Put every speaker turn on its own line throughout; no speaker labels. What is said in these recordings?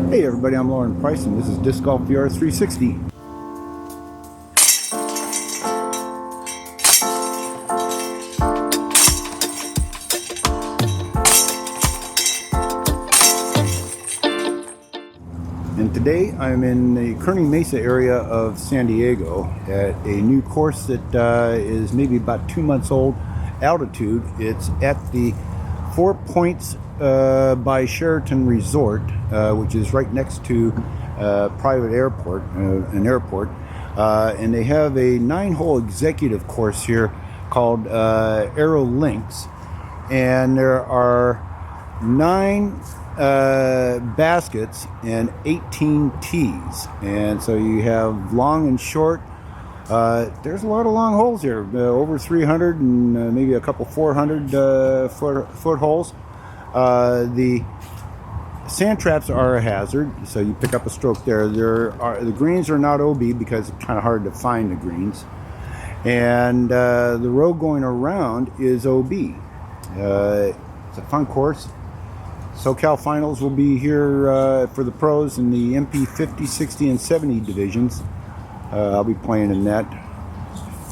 Hey everybody, I'm Lauren Price and this is Disc Golf VR 360. And today I'm in the Kearny Mesa area of San Diego at a new course that is maybe about 2 months old. Altitude, it's at the 4 Points by Sheraton Resort, which is right next to a private airport, an airport. And they have a 9-hole executive course here called Aero Links. And there are 9 baskets and 18 tees, and so you have long and short. There's a lot of long holes here, over 300 and maybe a couple 400 foot holes. The sand traps are a hazard, so you pick up a stroke there. The greens are not OB because it's kind of hard to find the greens, and the road going around is OB. It's a fun course. SoCal Finals will be here for the pros in the MP 50, 60, and 70 divisions. I'll be playing in that,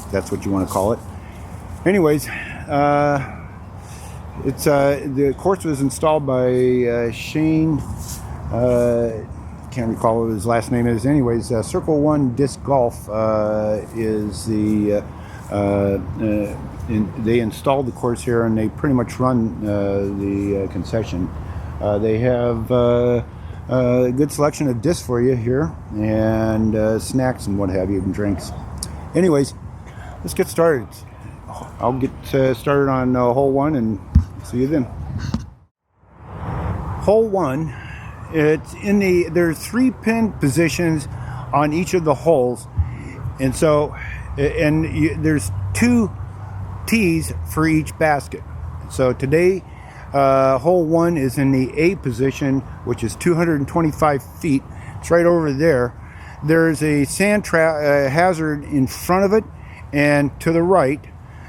if that's what you want to call it. Anyways, the course was installed by Shane. Can't recall what his last name is. Anyways, Circle One Disc Golf is the. They installed the course here, and they pretty much run the concession. They have a good selection of discs for you here, and snacks and what have you, and drinks. Anyways, let's get started. I'll get started on hole 1 and see you then. Hole 1, there's 3 pin positions on each of the holes, and so there's 2 tees for each basket. So today, hole 1 is in the A position, which is 225 feet. It's right over there. There's a sand trap hazard in front of it, and to the right,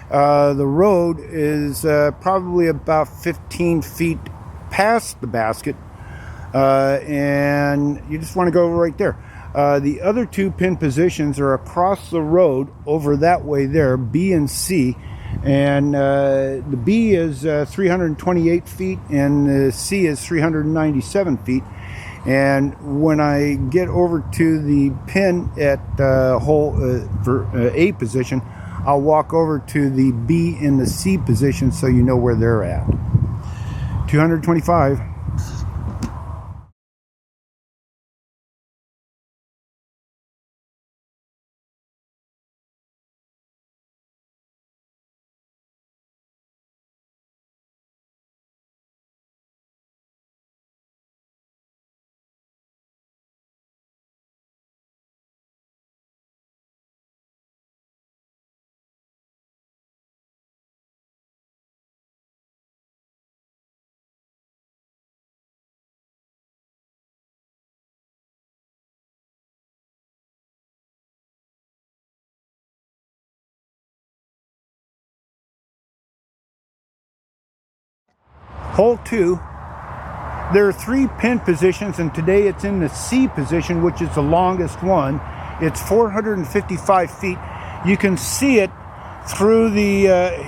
the road is probably about 15 feet past the basket, and you just want to go right there. The other 2 pin positions are across the road over that way there, B and C. And the B is 328 feet and the C is 397 feet. And when I get over to the pin at hole for A position, I'll walk over to the B and the C position so you know where they're at. 225. Hole 2, there are 3 pin positions, and today it's in the C position, which is the longest one. It's 455 feet. You can see it through the,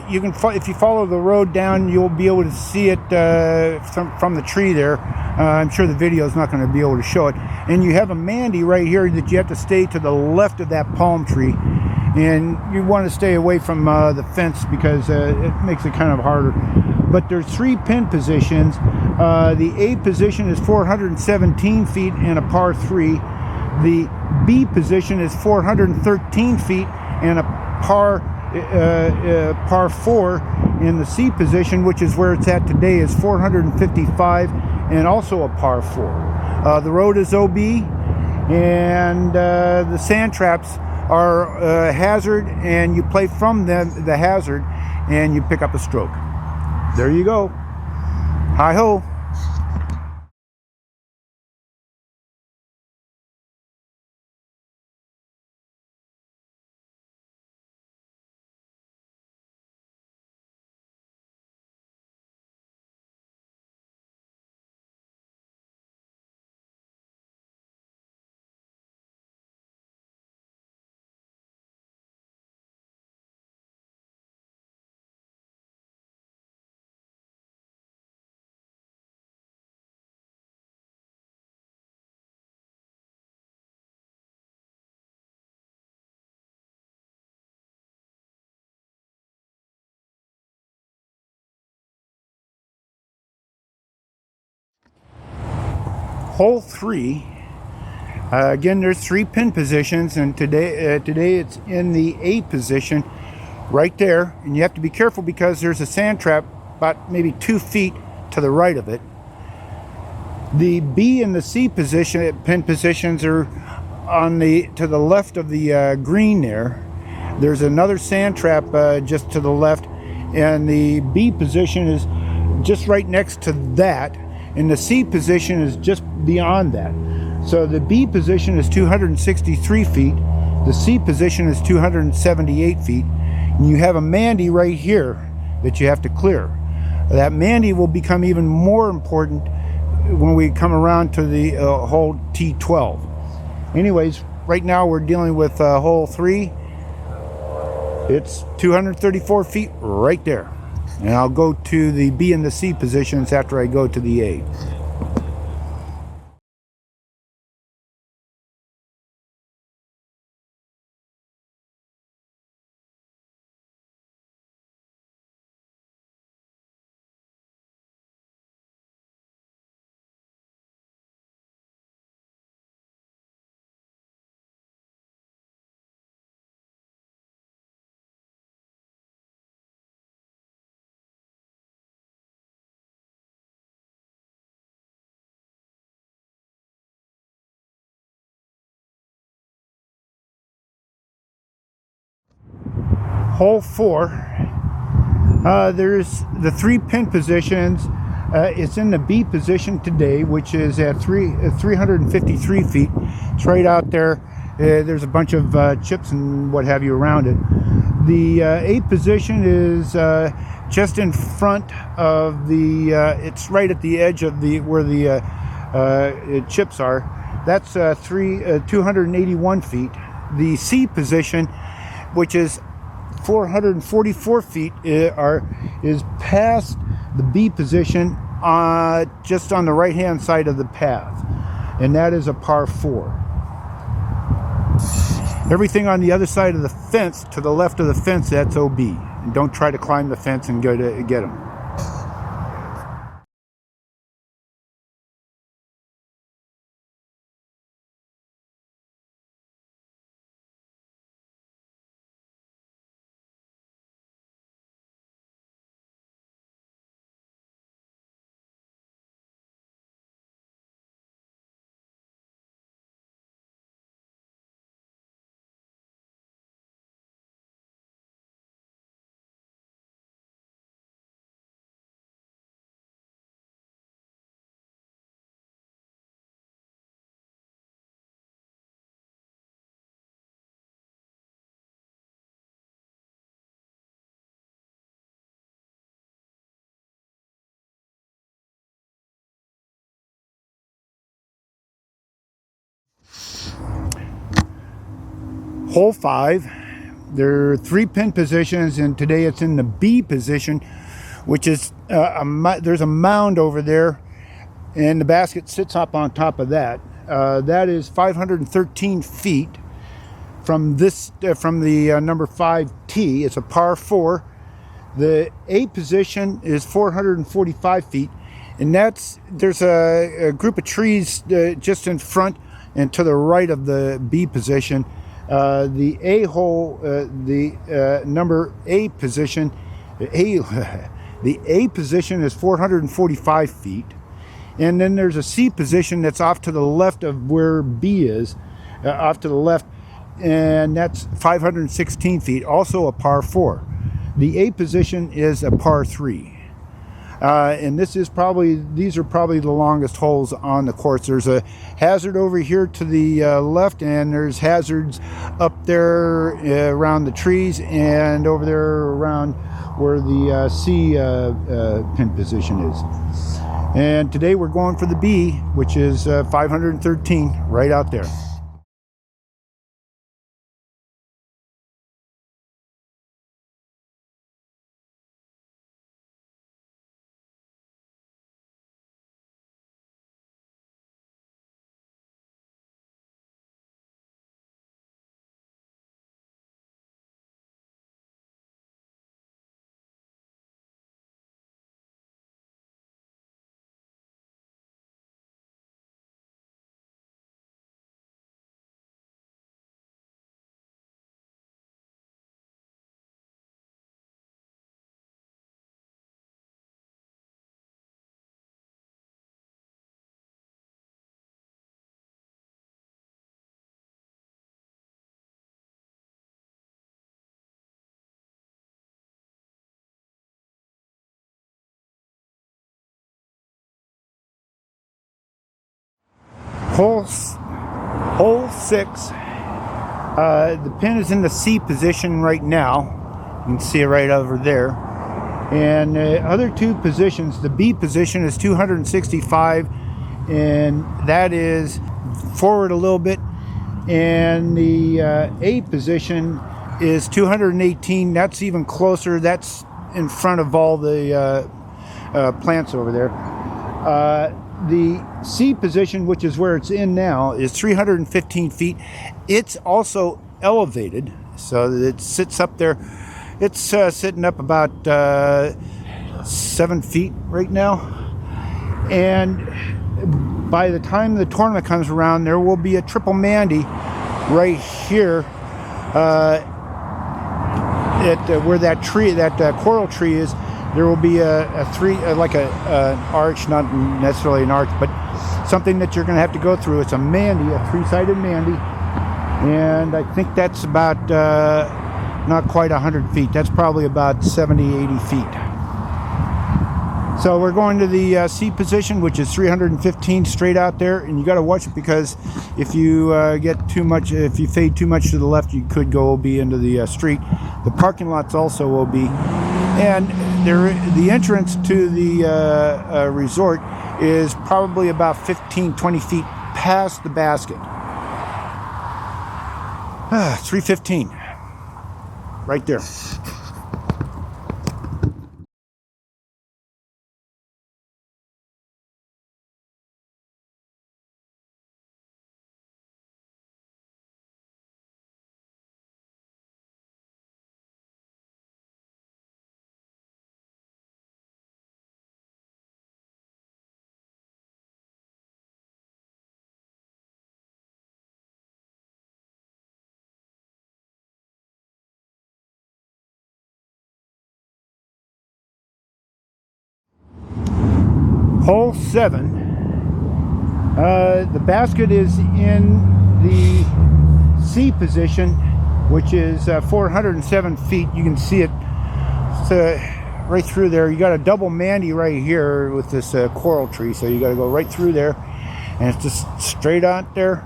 if you follow the road down, you'll be able to see it from the tree there. I'm sure the video is not going to be able to show it. And you have a Mandy right here that you have to stay to the left of that palm tree. And you want to stay away from the fence because it makes it kind of harder. But there's 3 pin positions. The A position is 417 feet and a par 3. The B position is 413 feet and a par 4. And the C position, which is where it's at today, is 455 and also a par 4. The road is OB, and the sand traps are hazard, and you play from the hazard and you pick up a stroke. There you go. Hi-ho. hole 3. Again, there's 3 pin positions, and today it's in the A position right there. And you have to be careful because there's a sand trap about maybe 2 feet to the right of it. The B and the C pin positions are to the left of the green there. There's another sand trap just to the left, and the B position is just right next to that, and the C position is just beyond that. So the B position is 263 feet, the C position is 278 feet, and you have a Mandy right here that you have to clear. That Mandy will become even more important when we come around to the hole T12. Anyways, right now we're dealing with hole 3. It's 234 feet right there. And I'll go to the B and the C positions after I go to the A. Hole 4, there's the 3 pin positions. It's in the B position today, which is at 353 feet. It's right out there. There's a bunch of chips and what have you around it. The A position is just in front of the, it's right at the edge of where the chips are. That's 281 feet. The C position, which is 444 feet, is past the B position, just on the right hand side of the path, and that is a par 4. Everything on the other side of the fence, to the left of the fence, that's OB. And don't try to climb the fence and go to get them. Hole 5, there are 3 pin positions, and today it's in the B position, which is there's a mound over there, and the basket sits up on top of that. That is 513 feet from the number 5 tee. It's a par 4. The A position is 445 feet, and there's a group of trees just in front and to the right of the B position. The A hole, the number A position, the A position is 445 feet, and then there's a C position that's off to the left of where B is, off to the left, and that's 516 feet, also a par 4. The A position is a par 3. And these are probably the longest holes on the course. There's a hazard over here to the left, and there's hazards up there around the trees, and over there around where the C pin position is. And today we're going for the B, which is 513, right out there. Hole 6. The pin is in the C position right now. You can see it right over there. And the other two positions, the B position is 265, and that is forward a little bit. And the A position is 218. That's even closer. That's in front of all the plants over there. The C position, which is where it's in now, is 315 feet. It's also elevated, so it sits up there. It's sitting up about 7 feet right now. And by the time the tournament comes around, there will be a triple Mandy right here at where that tree, that coral tree is. There will be a three, like an arch, not necessarily an arch, but something that you're going to have to go through. It's a Mandy, a three-sided Mandy, and I think that's about not quite 100 feet. That's probably about 70, 80 feet. So we're going to the C position, which is 315 straight out there, and you got to watch it because if you get too much, if you fade too much to the left, you could be into the street. The parking lots also will be, and the entrance to the resort is probably about 15, 20 feet past the basket. 315, right there. Hole 7. The basket is in the C position, which is 407 feet. You can see it right through there. You got a double Mandy right here with this coral tree, so you got to go right through there, and it's just straight out there,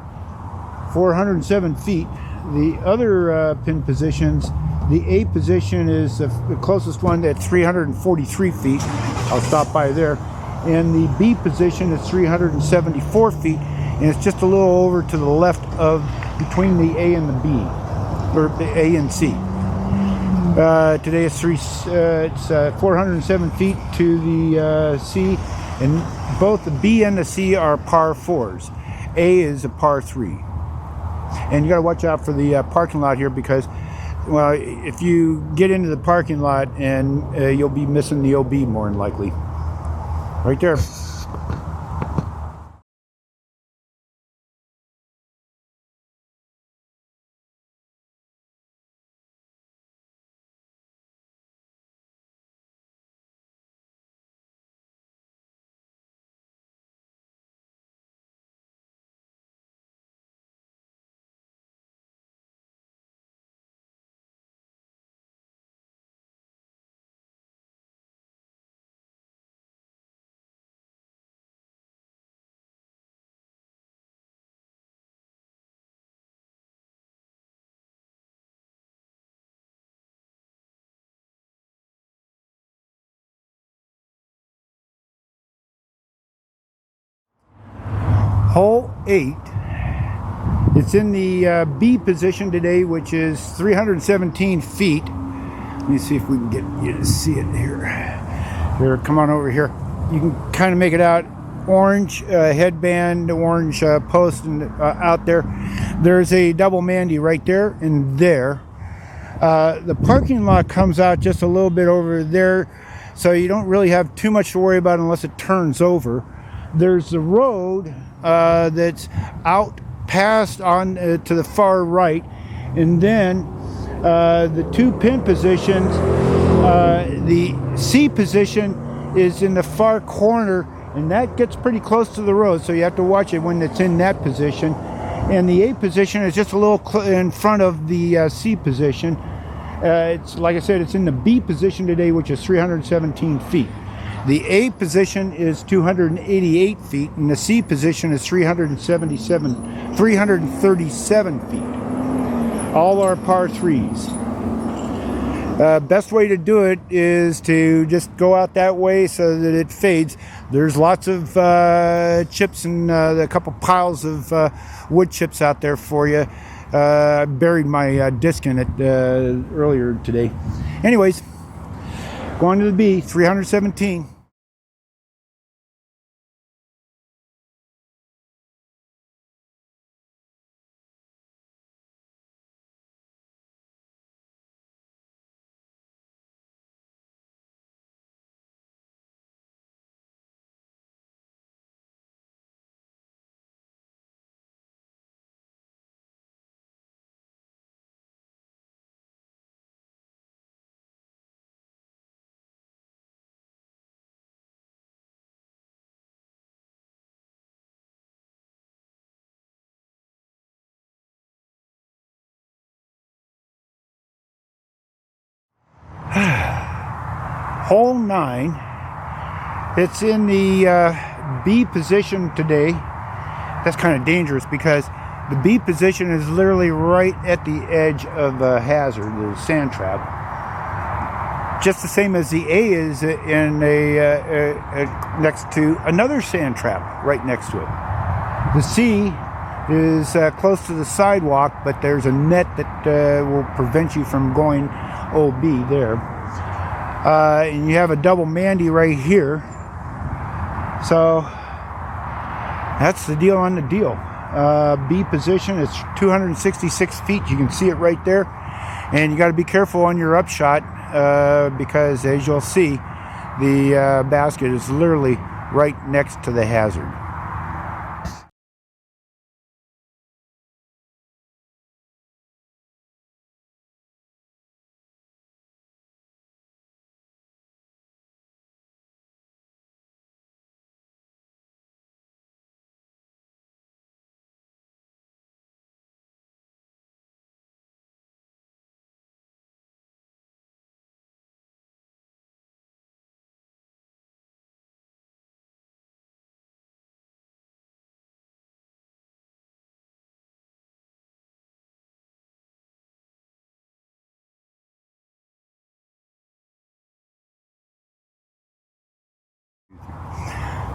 407 feet. The other pin positions, the A position is the closest one at 343 feet. I'll stop by there. And the B position is 374 feet, and it's just a little over to the left of between the A and the B, or the A and C. Today it's 407 feet to the C, and both the B and the C are par 4s. A is a par 3. And you got to watch out for the parking lot here because, well, if you get into the parking lot, and you'll be missing the OB more than likely. Right there. Hole 8. It's in the B position today, which is 317 feet. Let me see if we can get you to see it here. Here, come on over here. You can kind of make it out. Orange headband, orange post, and out there. There's a double Mandy right there and there. The parking lot comes out just a little bit over there, so you don't really have too much to worry about unless it turns over. There's the road that's out past on to the far right, and then the two pin positions, the C position is in the far corner, and that gets pretty close to the road, so you have to watch it when it's in that position. And the A position is just a little in front of the C position. It's like I said, it's in the B position today, which is 317 feet. The A position is 288 feet, and the C position is 337 feet. All are par threes. Best way to do it is to just go out that way so that it fades. There's lots of chips and a couple piles of wood chips out there for you. I buried my disc in it earlier today. Anyways, going to the B, 317. Hole 9, it's in the B position today. That's kind of dangerous because the B position is literally right at the edge of the hazard, the sand trap. Just the same as the A is in next to another sand trap right next to it. The C is close to the sidewalk, but there's a net that will prevent you from going OB there. And you have a double Mandy right here. So that's the deal on the deal. B position is 266 feet. You can see it right there. And you got to be careful on your upshot because, as you'll see, the basket is literally right next to the hazard.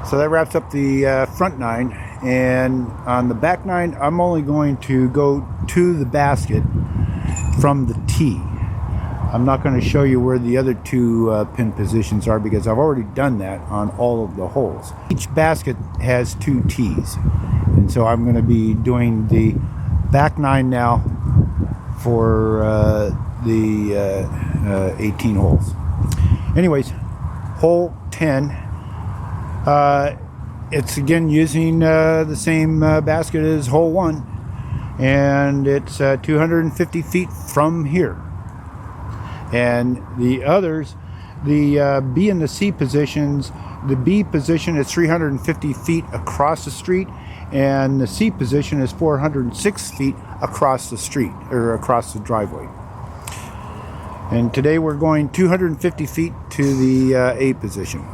So that wraps up the front 9, and on the back 9 I'm only going to go to the basket from the tee. I'm not going to show you where the other 2 pin positions are because I've already done that on all of the holes. Each basket has 2 tees, and so I'm going to be doing the back 9 now for the 18 holes. Anyways, hole 10. It's again using the same basket as hole 1, and it's 250 feet from here. And the others, the B and the C positions, the B position is 350 feet across the street, and the C position is 406 feet across the street, or across the driveway. And today we're going 250 feet to the A position.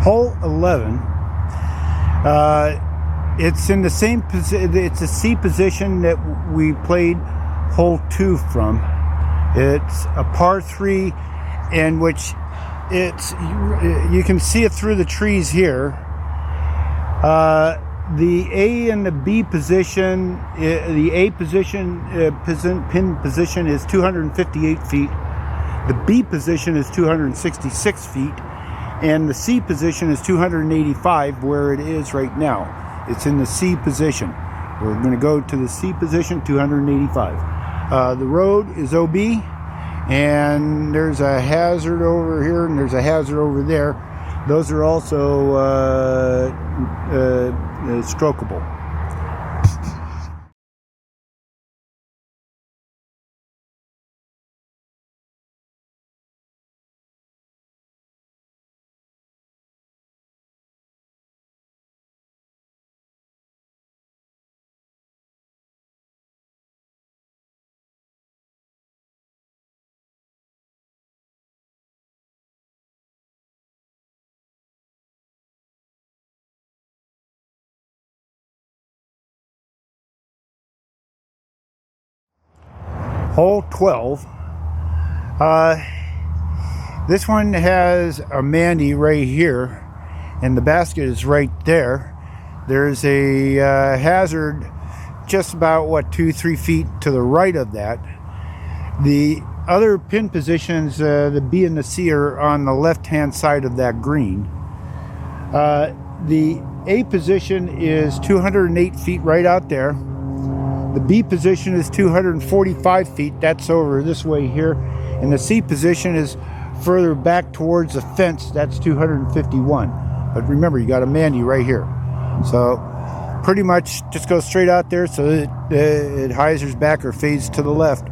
Hole 11, it's in the same position. It's a C position that we played hole 2 from. It's a par 3 in which it's, you can see it through the trees here. The A and the B position, the A position pin position is 258 feet. The B position is 266 feet. And the C position is 285, where it is right now. It's in the C position. We're going to go to the C position, 285. The road is OB, and there's a hazard over here, and there's a hazard over there. Those are also strokeable. Hole 12. This one has a Mandy right here, and the basket is right there. There's a hazard just about, what, 2-3 feet to the right of that. The other pin positions, the B and the C, are on the left-hand side of that green. The A position is 208 feet right out there. The B position is 245 feet. That's over this way here. And the C position is further back towards the fence. That's 251. But remember, you got a Mandy right here. So pretty much just go straight out there so it hyzers back or fades to the left.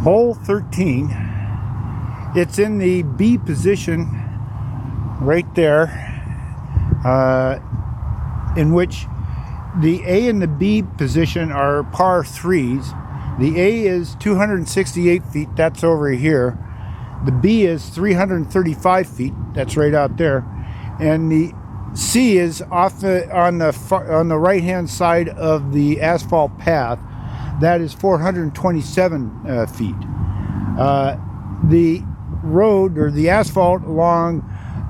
Hole 13, it's in the B position right there, in which the A and the B position are par 3s. The A is 268 feet, that's over here. The B is 335 feet, that's right out there. And the C is off on the right hand side of the asphalt path. That is 427 feet. The road, or the asphalt along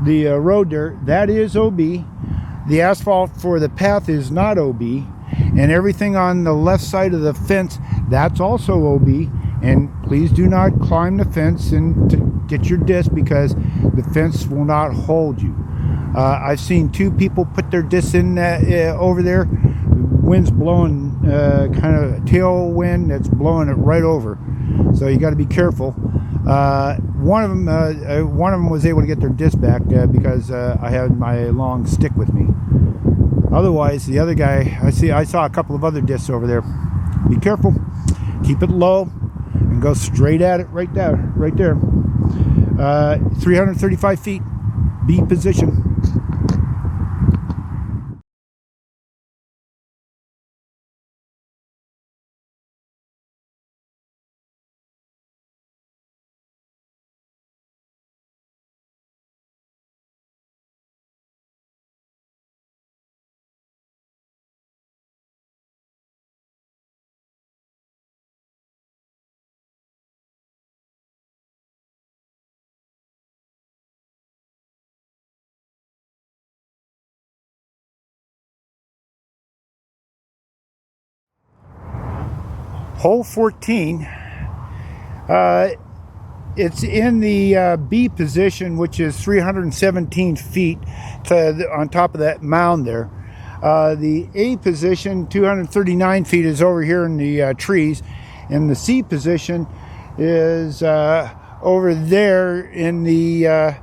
the road there, that is OB. The asphalt for the path is not OB. And everything on the left side of the fence, that's also OB. And please do not climb the fence and to get your disc, because the fence will not hold you. I've seen 2 people put their discs in over there. Wind's blowing, kind of tailwind that's blowing it right over, so you got to be careful. One of them was able to get their disc back because I had my long stick with me. Otherwise, the other guy, I saw a couple of other discs over there. Be careful, keep it low, and go straight at it right there. 335 feet, B position. Hole 14, it's in the B position, which is 317 feet on top of that mound there. The A position, 239 feet, is over here in the trees, and the C position is over there in the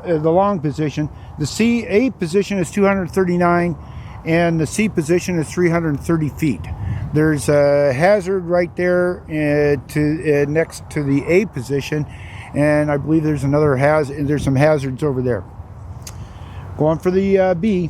long position. The A position is 239, and the C position is 330 feet. There's a hazard right there next to the A position, and I believe there's another hazard. There's some hazards over there. Going for the B.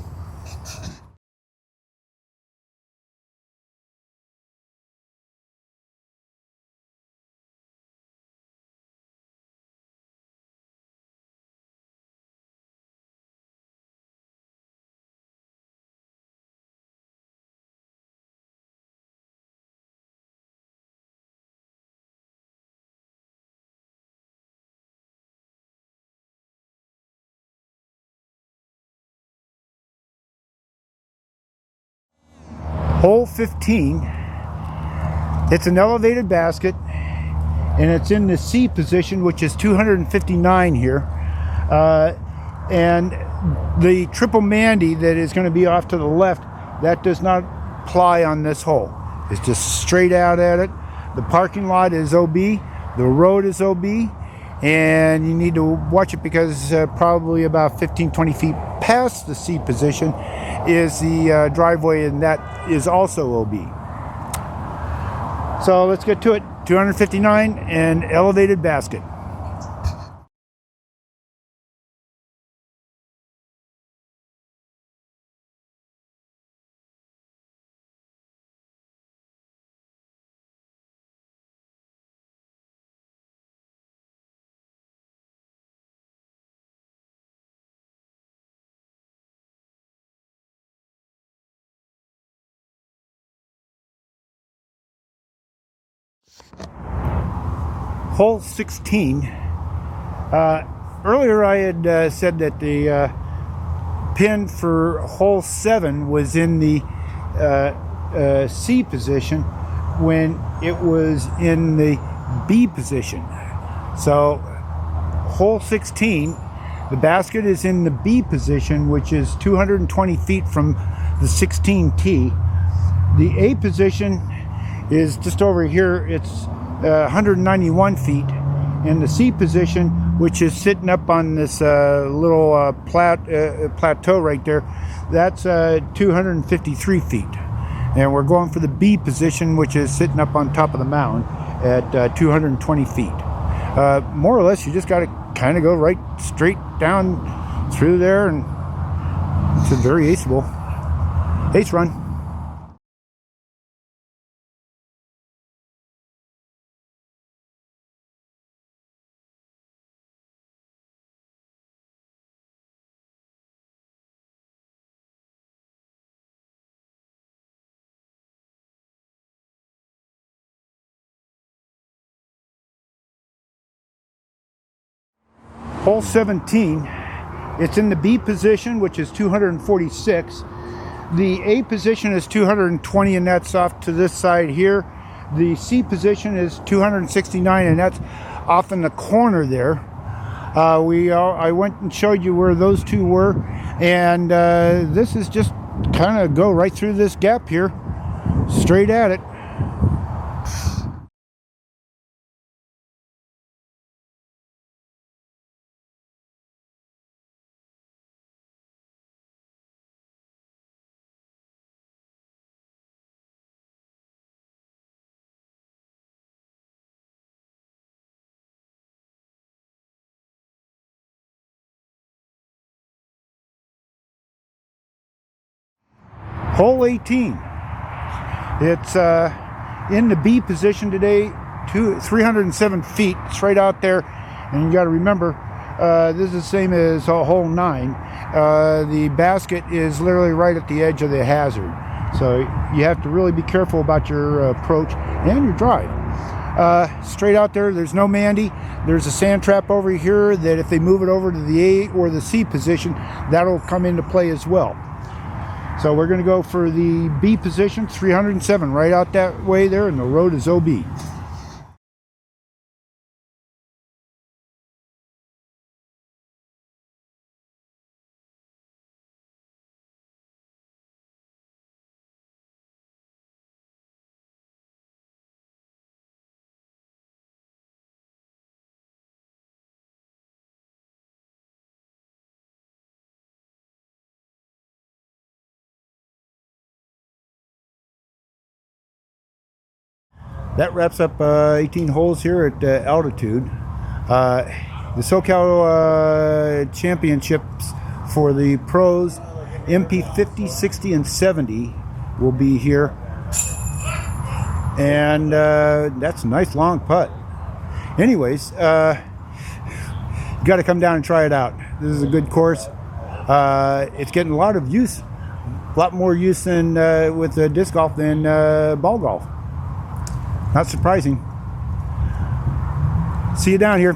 Hole 15. It's an elevated basket, and it's in the C position, which is 259 here. And the triple Mandy that is going to be off to the left, that does not apply on this hole. It's just straight out at it. The parking lot is OB, the road is OB, and you need to watch it because probably about 15-20 feet past the C position is the driveway, and that is also OB. So let's get to it. 259 and elevated basket. Hole 16. Earlier I had said that the pin for hole 7 was in the C position when it was in the B position. So hole 16, the basket is in the B position, which is 220 feet from the 16 tee. The A position is just over here. It's 191 feet, and the C position, which is sitting up on this little plateau right there, that's 253 feet. And we're going for the B position, which is sitting up on top of the mound at 220 feet. More or less, you just got to kind of go right straight down through there, and it's a very aceable ace run. Hole 17, it's in the B position, which is 246. The A position is 220, and that's off to this side here. The C position is 269, and that's off in the corner there. I went and showed you where those two were, and this is just kind of go right through this gap here, straight at it. Hole 18, it's in the B position today, 307 feet, it's right out there, and you got to remember, this is the same as hole 9. The basket is literally right at the edge of the hazard, so you have to really be careful about your approach and your drive. Straight out there, there's no Mandy. There's a sand trap over here that if they move it over to the A or the C position, that'll come into play as well. So we're going to go for the B position, 307, right out that way there, and the road is OB. That wraps up 18 holes here at altitude. The SoCal Championships for the pros, MP 50, 60, and 70 will be here. And that's a nice long putt. Anyways, you got to come down and try it out. This is a good course. It's getting a lot of use, a lot more use than with disc golf than ball golf. Not surprising. See you down here.